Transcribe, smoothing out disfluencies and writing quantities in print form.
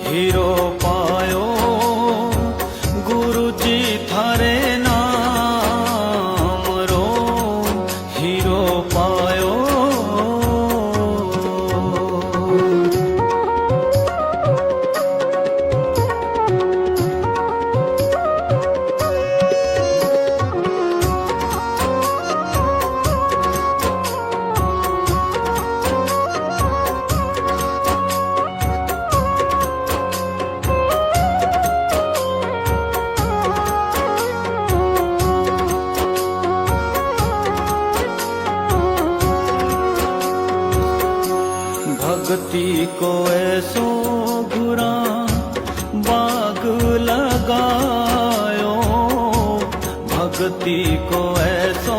Hero पायो गुरु जी थारे नाम रो हीरो पायो। भक्ति को ऐसो गुरा बाग लगायो, भक्ति को ऐसो